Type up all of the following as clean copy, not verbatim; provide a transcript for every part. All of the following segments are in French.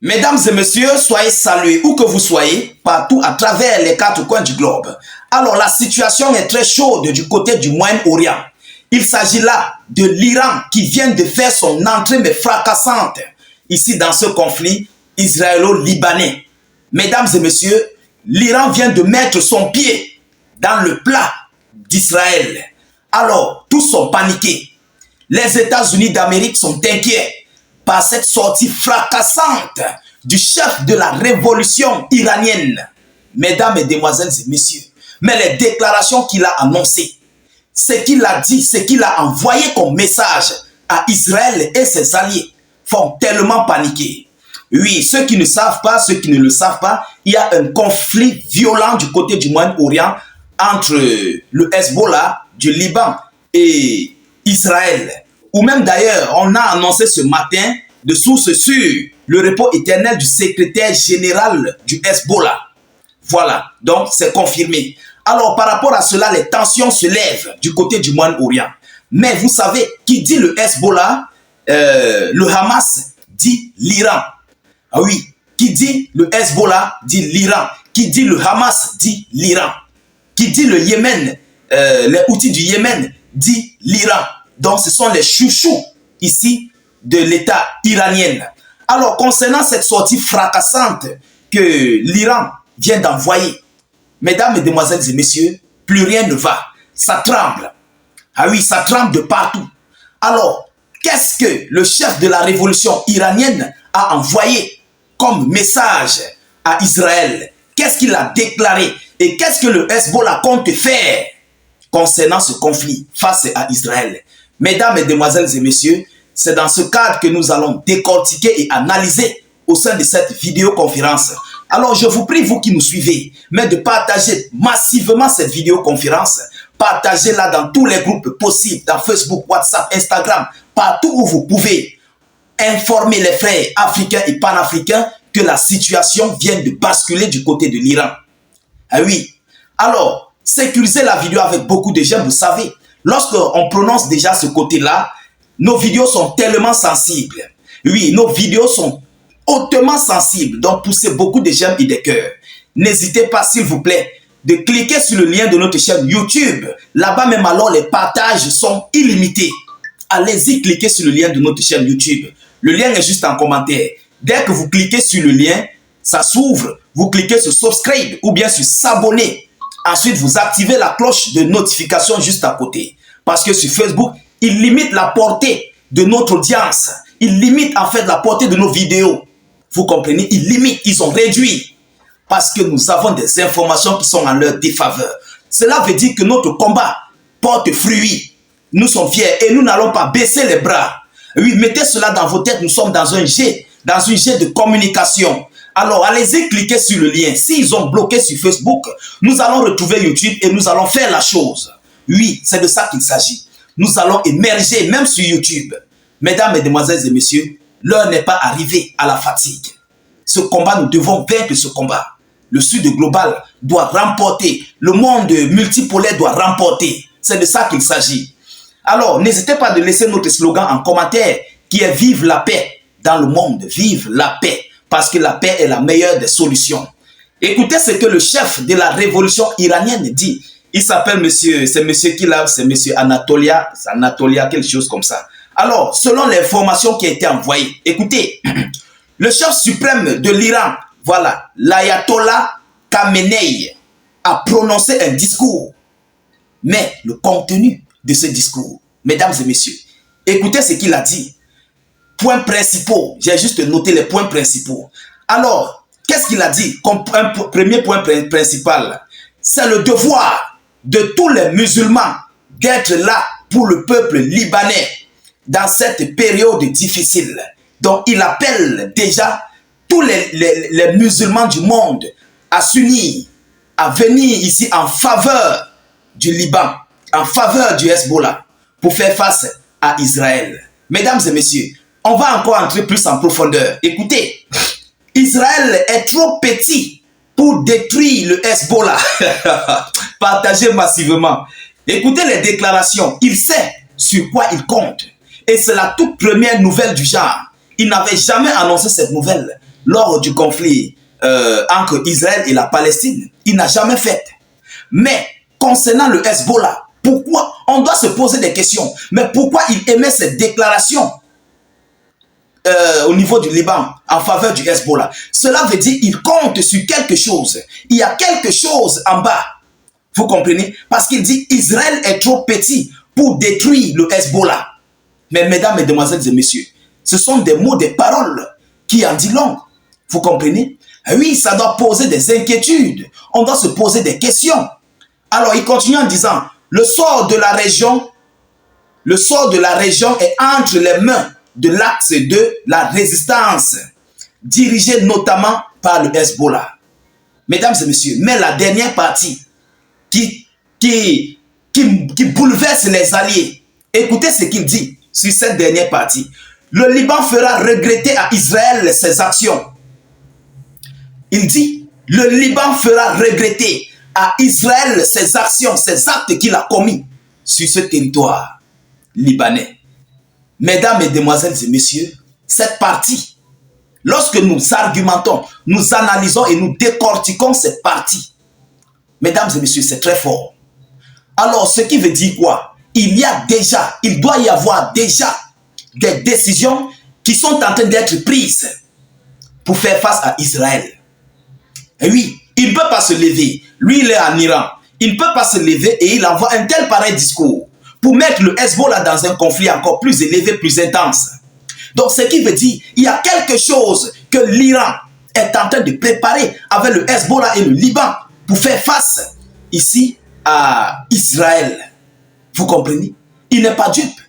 Mesdames et messieurs, soyez salués où que vous soyez, partout à travers les quatre coins du globe. Alors la situation est très chaude du côté du Moyen-Orient. Il s'agit là de l'Iran qui vient de faire son entrée mais fracassante ici dans ce conflit israélo-libanais. Mesdames et messieurs, l'Iran vient de mettre son pied dans le plat d'Israël. Alors tous sont paniqués. Les États-Unis d'Amérique sont inquiets par cette sortie fracassante du chef de la révolution iranienne. Mesdames, Mesdemoiselles et messieurs, mais les déclarations qu'il a annoncées, ce qu'il a dit, ce qu'il a envoyé comme message à Israël et ses alliés font tellement paniquer. Oui, ceux qui ne savent pas, ceux qui ne le savent pas, il y a un conflit violent du côté du Moyen-Orient entre le Hezbollah du Liban et Israël. Ou même d'ailleurs, on a annoncé ce matin de source sûre le repos éternel du secrétaire général du Hezbollah. Voilà, donc c'est confirmé. Alors par rapport à cela, les tensions se lèvent du côté du Moyen-Orient. Mais vous savez, qui dit le Hezbollah, le Hamas dit l'Iran. Ah oui, qui dit le Hezbollah dit l'Iran. Qui dit le Hamas dit l'Iran. Qui dit le Yémen, les outils du Yémen dit l'Iran. Donc ce sont les chouchous ici de l'État iranien. Alors concernant cette sortie fracassante que l'Iran vient d'envoyer, mesdames, mesdemoiselles et messieurs, plus rien ne va. Ça tremble. Ah oui, ça tremble de partout. Alors, qu'est-ce que le chef de la révolution iranienne a envoyé comme message à Israël? Qu'est-ce qu'il a déclaré? Et qu'est-ce que le Hezbollah compte faire concernant ce conflit face à Israël? Mesdames, Mesdemoiselles et messieurs, c'est dans ce cadre que nous allons décortiquer et analyser au sein de cette vidéoconférence. Alors je vous prie, vous qui nous suivez, mais de partager massivement cette vidéoconférence. Partagez-la dans tous les groupes possibles, dans Facebook, WhatsApp, Instagram, partout où vous pouvez. Informer les frères africains et panafricains que la situation vient de basculer du côté de l'Iran. Ah oui. Alors, sécurisez la vidéo avec beaucoup de j'aime, vous savez. Lorsqu'on prononce déjà ce côté-là, nos vidéos sont tellement sensibles. Oui, nos vidéos sont hautement sensibles. Donc, poussez beaucoup de j'aime et de cœurs. N'hésitez pas, s'il vous plaît, de cliquer sur le lien de notre chaîne YouTube. Là-bas même, alors, les partages sont illimités. Allez-y, cliquez sur le lien de notre chaîne YouTube. Le lien est juste en commentaire. Dès que vous cliquez sur le lien, ça s'ouvre. Vous cliquez sur subscribe ou bien sur s'abonner. Ensuite, vous activez la cloche de notification juste à côté. Parce que sur Facebook, il limite la portée de notre audience. Il limite en fait la portée de nos vidéos. Vous comprenez? Ils limitent, ils ont réduit. Parce que nous avons des informations qui sont en leur défaveur. Cela veut dire que notre combat porte fruit. Nous sommes fiers et nous n'allons pas baisser les bras. Oui, mettez cela dans vos têtes. Nous sommes dans un jet de communication. Alors, allez-y, cliquez sur le lien. S'ils ont bloqué sur Facebook, nous allons retrouver YouTube et nous allons faire la chose. Oui, c'est de ça qu'il s'agit. Nous allons émerger même sur YouTube. Mesdames, Mesdemoiselles et messieurs, l'heure n'est pas arrivée à la fatigue. Ce combat, nous devons vaincre ce combat. Le Sud global doit remporter. Le monde multipolaire doit remporter. C'est de ça qu'il s'agit. Alors, n'hésitez pas de laisser notre slogan en commentaire qui est « Vive la paix » dans le monde. Vive la paix. Parce que la paix est la meilleure des solutions. Écoutez ce que le chef de la révolution iranienne dit. Il s'appelle monsieur, c'est monsieur qui là, c'est monsieur Anatolia, quelque chose comme ça. Alors, selon l'information qui a été envoyée, écoutez, le chef suprême de l'Iran, voilà, l'ayatollah Khamenei, a prononcé un discours. Mais le contenu de ce discours, mesdames et messieurs, écoutez ce qu'il a dit. Points principaux, j'ai juste noté les points principaux. Alors, qu'est-ce qu'il a dit comme un premier point principal? C'est le devoir de tous les musulmans d'être là pour le peuple libanais dans cette période difficile. Donc, il appelle déjà tous les musulmans du monde à s'unir, à venir ici en faveur du Liban, en faveur du Hezbollah, pour faire face à Israël. Mesdames et messieurs, on va encore entrer plus en profondeur. Écoutez, Israël est trop petit pour détruire le Hezbollah. Partagez massivement. Écoutez les déclarations. Il sait sur quoi il compte. Et c'est la toute première nouvelle du genre. Il n'avait jamais annoncé cette nouvelle lors du conflit entre Israël et la Palestine. Il n'a jamais fait. Mais concernant le Hezbollah, pourquoi? On doit se poser des questions. Mais pourquoi il émet cette déclaration au niveau du Liban en faveur du Hezbollah? Cela veut dire qu'il compte sur quelque chose. Il y a quelque chose en bas. Vous comprenez? Parce qu'il dit Israël est trop petit pour détruire le Hezbollah. Mais mesdames, mesdemoiselles et messieurs, ce sont des mots, des paroles qui en disent long. Vous comprenez? Oui, ça doit poser des inquiétudes. On doit se poser des questions. Alors, il continue en disant, le sort de la région est entre les mains de l'axe de la résistance, dirigé notamment par le Hezbollah. Mesdames et messieurs, mais la dernière partie qui bouleverse les alliés, écoutez ce qu'il dit sur cette dernière partie. Le Liban fera regretter à Israël ses actions. Il dit, le Liban fera regretter à Israël ses actions, ses actes qu'il a commis sur ce territoire libanais. Mesdames, mesdemoiselles et messieurs, cette partie, lorsque nous argumentons, nous analysons et nous décortiquons cette partie, mesdames et messieurs, c'est très fort. Alors, ce qui veut dire quoi? Il doit y avoir déjà des décisions qui sont en train d'être prises pour faire face à Israël. Et oui, il ne peut pas se lever. Lui, il est en Iran. Il ne peut pas se lever et il envoie un tel pareil discours pour mettre le Hezbollah dans un conflit encore plus élevé, plus intense. Donc, ce qui veut dire, il y a quelque chose que l'Iran est en train de préparer avec le Hezbollah et le Liban pour faire face ici à Israël. Vous comprenez? Il n'est pas dupe.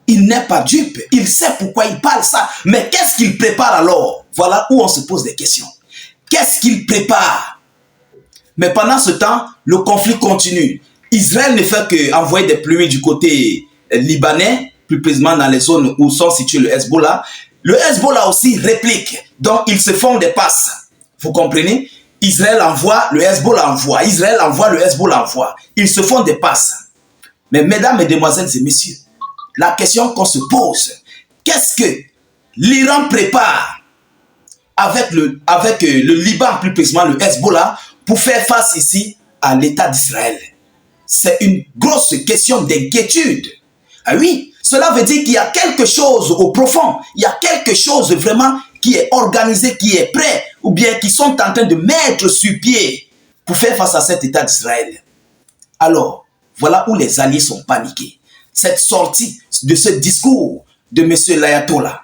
Il n'est pas dupe. Il sait pourquoi il parle ça. Mais qu'est-ce qu'il prépare alors? Voilà où on se pose des questions. Qu'est-ce qu'il prépare? Mais pendant ce temps, le conflit continue. Israël ne fait qu'envoyer des pluies du côté libanais, plus précisément dans les zones où sont situés le Hezbollah. Le Hezbollah aussi réplique. Donc, ils se font des passes. Vous comprenez? Israël envoie, le Hezbollah envoie. Israël envoie, le Hezbollah envoie. Ils se font des passes. Mais mesdames, mesdemoiselles et messieurs, la question qu'on se pose, qu'est-ce que l'Iran prépare avec le Liban, plus précisément le Hezbollah, pour faire face ici à l'État d'Israël? C'est une grosse question d'inquiétude. Ah oui, cela veut dire qu'il y a quelque chose au profond, il y a quelque chose vraiment qui est organisé, qui est prêt, ou bien qui sont en train de mettre sur pied pour faire face à cet État d'Israël. Alors, voilà où les alliés sont paniqués. Cette sortie de ce discours de M. l'Ayatollah,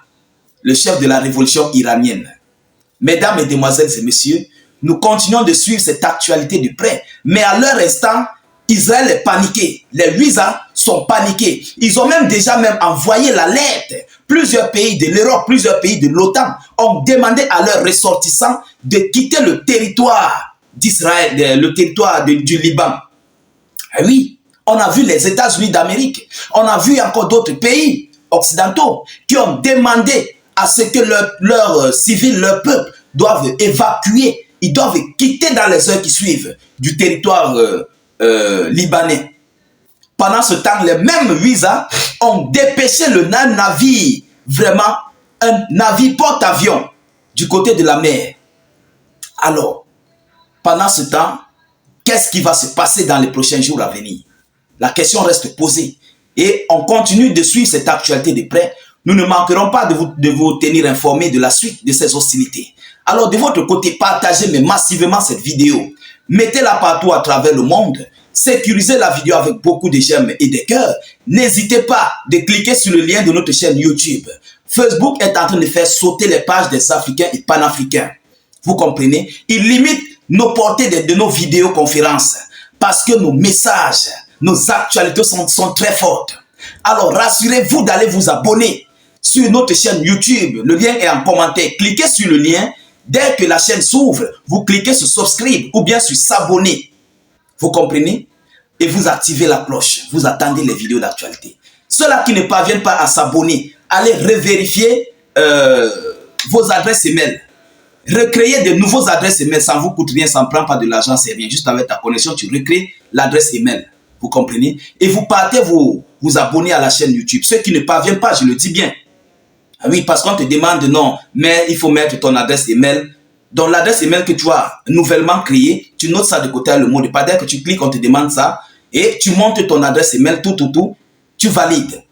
le chef de la révolution iranienne. Mesdames, mesdemoiselles et messieurs, nous continuons de suivre cette actualité de près. Mais à leur instant, Israël est paniqué. Les 8 ans sont paniqués. Ils ont déjà envoyé l'alerte. Plusieurs pays de l'Europe, plusieurs pays de l'OTAN ont demandé à leurs ressortissants de quitter le territoire d'Israël, le territoire du Liban. Et oui, on a vu les États-Unis d'Amérique. On a vu encore d'autres pays occidentaux qui ont demandé à ce que leurs civils, leur peuple, doivent évacuer. Ils doivent quitter dans les heures qui suivent du territoire libanais. Pendant ce temps, les mêmes 8 ans ont dépêché le navire, vraiment un navire porte-avions du côté de la mer. Alors, pendant ce temps, qu'est-ce qui va se passer dans les prochains jours à venir? La question reste posée. Et on continue de suivre cette actualité de près. Nous ne manquerons pas de vous tenir informés de la suite de ces hostilités. Alors, de votre côté, partagez mais massivement cette vidéo. Mettez-la partout à travers le monde. Sécurisez la vidéo avec beaucoup de j'aime et de cœurs. N'hésitez pas de cliquer sur le lien de notre chaîne YouTube. Facebook est en train de faire sauter les pages des Africains et Panafricains. Vous comprenez? Il limite nos portées de nos vidéoconférences parce que nos messages, nos actualités sont très fortes. Alors, rassurez-vous d'aller vous abonner sur notre chaîne YouTube. Le lien est en commentaire. Cliquez sur le lien. Dès que la chaîne s'ouvre, vous cliquez sur subscribe ou bien sur s'abonner. Vous comprenez? Et vous activez la cloche. Vous attendez les vidéos d'actualité. Ceux-là qui ne parviennent pas à s'abonner, allez revérifier vos adresses email. Recréer de nouveaux adresses email, ça ne vous coûte rien, ça ne prend pas de l'argent, c'est rien. Juste avec ta connexion, tu recrées l'adresse email. Vous comprenez? Et vous partez vous abonner à la chaîne YouTube. Ceux qui ne parviennent pas, je le dis bien, Oui, parce qu'on te demande non, mais il faut mettre ton adresse email. Dans l'adresse email que tu as nouvellement créée, tu notes ça de côté le mot de passe. Dès que tu cliques, on te demande ça et tu montes ton adresse email, tout, tu valides,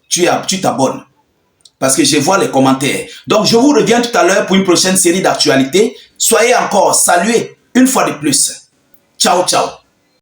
tu t'abonnes. Parce que je vois les commentaires. Donc, je vous reviens tout à l'heure pour une prochaine série d'actualités. Soyez encore salués une fois de plus. Ciao, ciao.